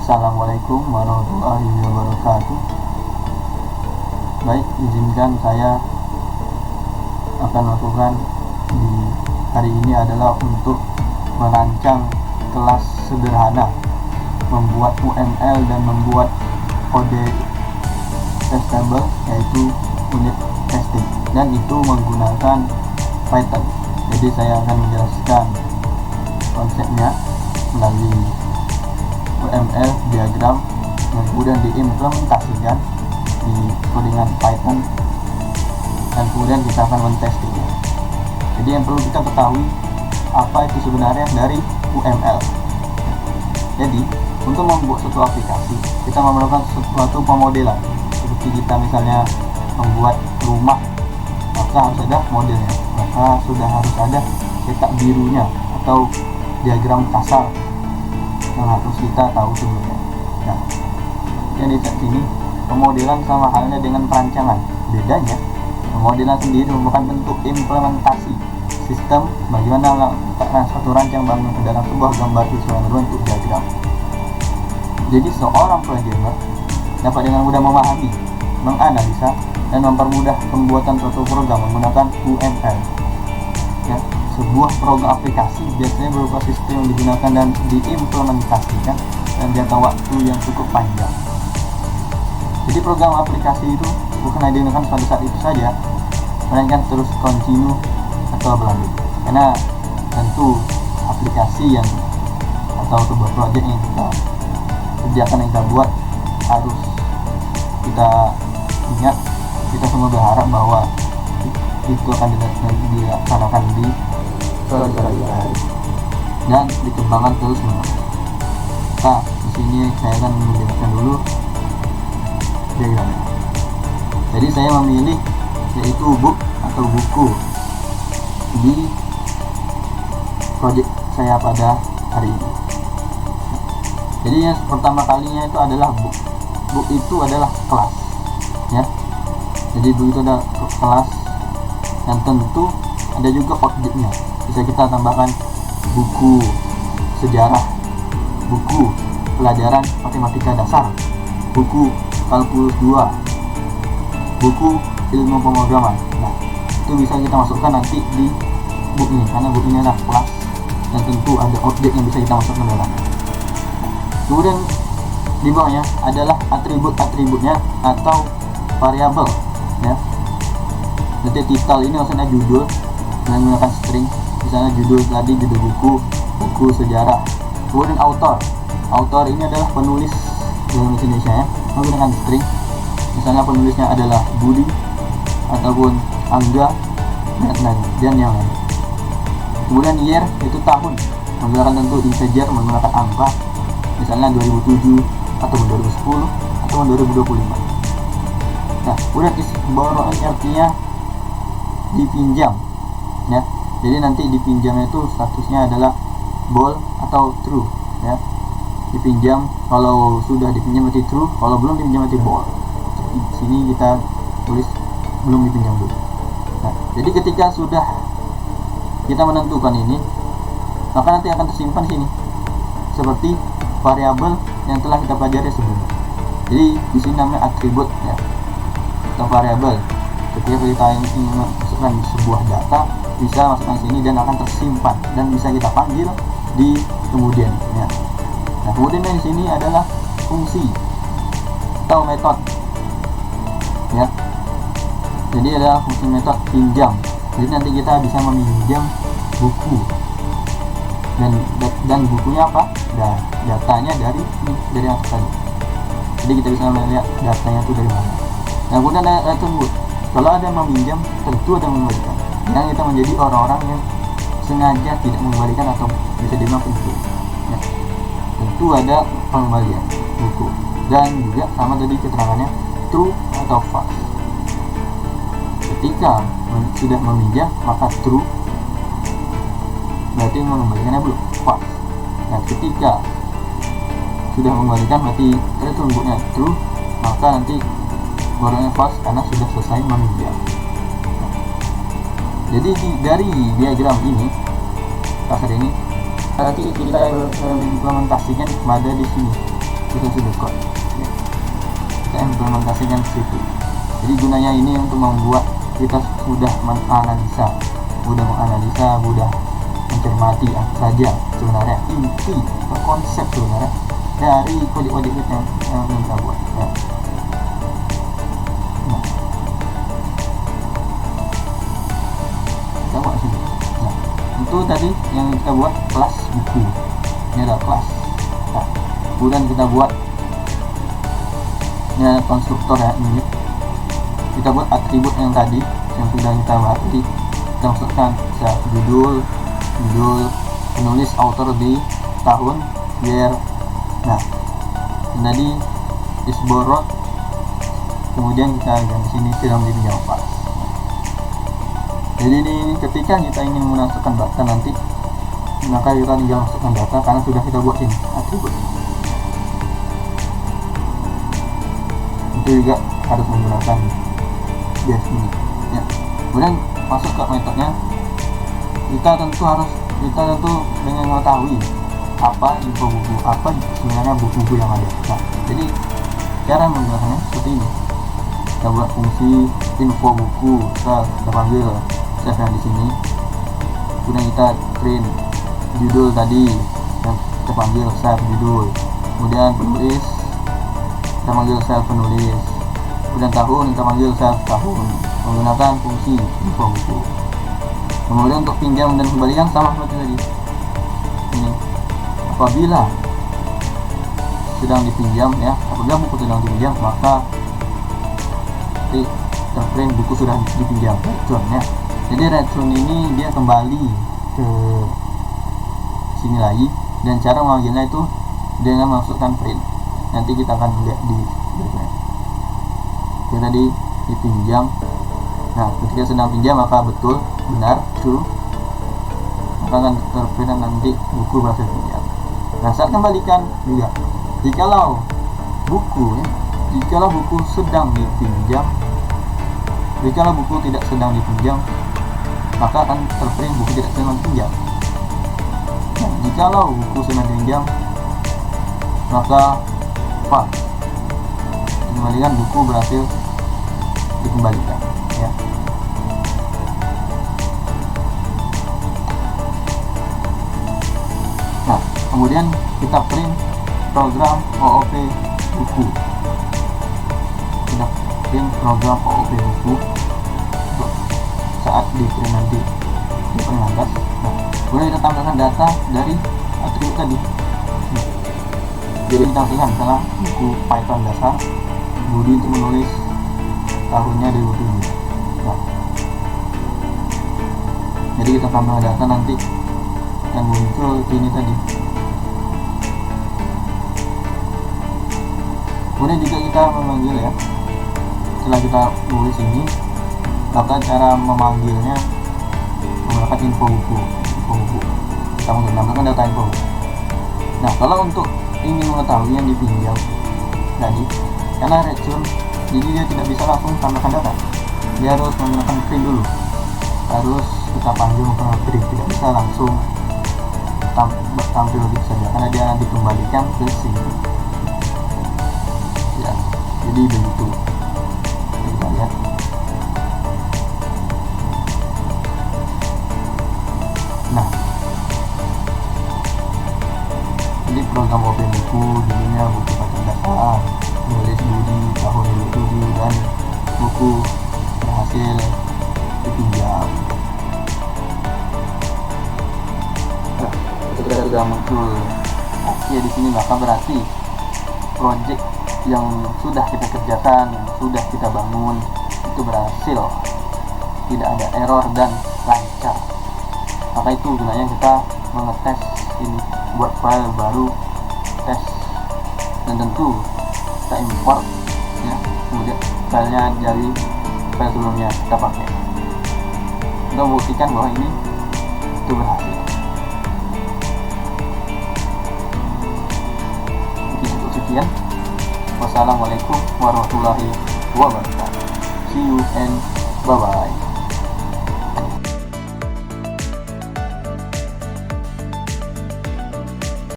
Assalamualaikum warahmatullahi wabarakatuh. Baik, izinkan saya akan lakukan di hari ini adalah untuk merancang kelas sederhana, membuat UML dan membuat kode testable, yaitu unit testing, dan itu menggunakan Python. Jadi saya akan menjelaskan konsepnya melalui UML diagram yang kemudian diimplementasikan di codingan Python, dan kemudian kita akan mentestingnya. Jadi yang perlu kita ketahui, apa itu sebenarnya dari UML. Jadi untuk membuat suatu aplikasi, kita memerlukan suatu pemodelan. Seperti kita misalnya membuat rumah, maka harus ada modelnya, maka sudah harus ada cetak birunya atau diagram kasar yang harus kita tahu sebelumnya. Nah, yang di sini pemodelan sama halnya dengan perancangan. Bedanya, pemodelan sendiri merupakan bentuk implementasi sistem bagaimana meletakkan suatu rancang bangun ke dalam sebuah gambar visual yang berbentuk diagram. Jadi seorang programmer dapat dengan mudah memahami, menganalisa, dan mempermudah pembuatan suatu program menggunakan UML. Ya, sebuah program aplikasi biasanya berupa sistem yang digunakan dan diimplementasikan dan jangka waktu yang cukup panjang. Jadi program aplikasi itu bukan hanya digunakan pada saat itu saja, melainkan terus continue atau berlanjut. Karena tentu aplikasi yang atau sebuah project yang kita kerjakan, yang kita buat, harus kita ingat, kita semua berharap bahwa itu akan dilaksanakan di suatu hari dan dikembangkan terus menerus. Nah, di sini saya akan menjelaskan dulu diagramnya. Jadi saya memilih yaitu book atau buku di project saya pada hari ini. Jadi yang pertama kalinya itu adalah book. Book itu adalah kelas, ya. Jadi book itu adalah kelas, dan tentu ada juga objeknya. Bisa kita tambahkan buku sejarah, buku pelajaran matematika dasar, buku kalkulus 2, buku ilmu pemrograman. Nah, itu bisa kita masukkan nanti di book ini, karena book ini adalah kelas dan tentu ada objek yang bisa kita masukkan dalam. Kemudian di bawahnya adalah atribut-atributnya atau variabel, ya. Nanti title ini maksudnya judul dengan menggunakan string, misalnya judul tadi judul buku sejarah. Kemudian author ini adalah penulis dalam bahasa Indonesia, ya, menggunakan string, misalnya penulisnya adalah Budi ataupun Angga dan yang lain. Kemudian year itu tahun, menggunakan tentu integer, menggunakan angka, misalnya 2007 ataupun 2010 ataupun 2025. Nah, kemudian borrow artinya dipinjam, ya. Jadi nanti dipinjam itu statusnya adalah bold atau true, ya. Dipinjam, kalau sudah dipinjam berarti true, kalau belum dipinjam berarti bold. Di sini kita tulis belum dipinjam dulu. Nah, jadi ketika sudah kita menentukan ini, maka nanti akan tersimpan di sini seperti variabel yang telah kita pelajari sebelumnya. Jadi di sini namanya atribut, ya, atau variabel. Ketika kita ingin masukkan sebuah data, bisa masukkan sini dan akan tersimpan dan bisa kita panggil di kemudian, ya. Nah, kemudian di sini adalah fungsi atau metode, ya. Jadi ada fungsi metode pinjam. Jadi nanti kita bisa meminjam buku dan bukunya apa? Datanya dari atas tadi. Jadi kita bisa melihat datanya itu dari mana. Nah, kemudian ada tunggu. Kalau ada yang meminjam, tentu ada yang mengembalikan. Yang kita menjadi orang-orang yang sengaja tidak mengembalikan atau bisa dibilang pencuri, ya. Tentu ada pengembalian buku, dan juga sama tadi keterangannya true atau false. Ketika sudah meminjam maka true, berarti mengembalikannya belum, false. Nah, ketika sudah mengembalikan berarti tunggunya true, maka nanti borongnya false karena sudah selesai meminjam. Jadi dari diagram ini, kasar ini, nanti kita implementasikan pada di sini. Visual Studio Code ya. Kita implementasikan ke situ. Jadi gunanya ini untuk membuat kita mudah menganalisa, mudah mencermati apa saja sebenarnya inti atau konsep sebenarnya dari kode-kode yang kita buat ya. Nah, kita buat sini. Nah, itu tadi yang kita buat kelas buku. Ini adalah kelas. Nah, kemudian kita buat ini ada konstruktor ya, ini kita buat atribut yang tadi yang sudah kita bahas tadi. Kita masukkan judul, penulis, author di tahun, year. Nah, tadi is borrowed, kemudian kita ganti sini sedang dipinjam pas. Jadi ini ketika kita ingin memasukkan data nanti, maka kita tinggal masukkan data karena sudah kita buat ini atribut. Itu juga harus menggunakan bias ini ya. Kemudian masuk ke metodenya, kita tentu dengan mengetahui apa info buku, apa sebenarnya buku-buku yang ada. Nah, jadi cara menggunakannya seperti ini. Kita buat fungsi info buku, kita panggil save yang di sini. Kemudian kita print judul tadi, yang kita panggil save judul. Kemudian penulis, kita panggil save penulis. Kemudian tahun, kita panggil save tahun, menggunakan fungsi info buku. Kemudian untuk pinjam dan kembalian sama seperti tadi. Ini apabila sedang dipinjam ya, apabila buku sedang dipinjam maka terprint buku sudah dipinjam return ya. Jadi return ini dia kembali ke sini lagi, dan cara memanggilnya itu dengan masukkan print. Nanti kita akan lihat di berikutnya. Oke, tadi dipinjam. Nah, ketika sedang pinjam maka betul, benar, true, maka akan terprint nanti buku berhasil pinjam. Nah, saat kembalikan juga, jikalau buku sedang dipinjam, jikalau buku tidak sedang dipinjam, maka akan terprint buku tidak sedang dipinjam. Nah, jikalau buku sedang dipinjam, maka false, kembalikan buku berhasil dikembalikan ya. Nah, kemudian kita print program OOP buku. Kita print program OOP buku untuk saat di print nanti di print atas. Nah, kemudian kita tambahkan data dari atribut tadi. Jadi kita pilih misalnya buku Python dasar, Budi untuk menulis tahunnya 2007. Nah, jadi kita tambah data nanti dan muncul ini tadi. Kemudian juga kita memanggil ya, setelah kita tulis ini, maka cara memanggilnya menggunakan info buku. Kita menggunakan data info buku. Nah, kalau untuk ingin mengetahui yang dipinjam tadi, karena return, jadi dia tidak bisa langsung tambahkan data, dia harus menggunakan print dulu, harus kita panggil menggunakan print, tidak bisa langsung tampil begitu saja karena dia nanti kembalikan ke sini ya. Jadi begitu kita lihat. Nah, jadi program OP buku dulunya buku Python dasar, menulis Budi tahun 2007 dan buku berhasil dipinjam. Ketika sudah muncul oke di sini, maka berarti project yang sudah kita kerjakan, yang sudah kita bangun itu berhasil, tidak ada error dan lancar. Maka itu gunanya kita mengetes ini, buat file baru, tes, dan tentu kita import ya, kemudian filenya dari file sebelumnya kita pakai untuk membuktikan bahwa ini itu berhasil. Sekian, wassalamualaikum warahmatullahi wabarakatuh. See you and bye bye.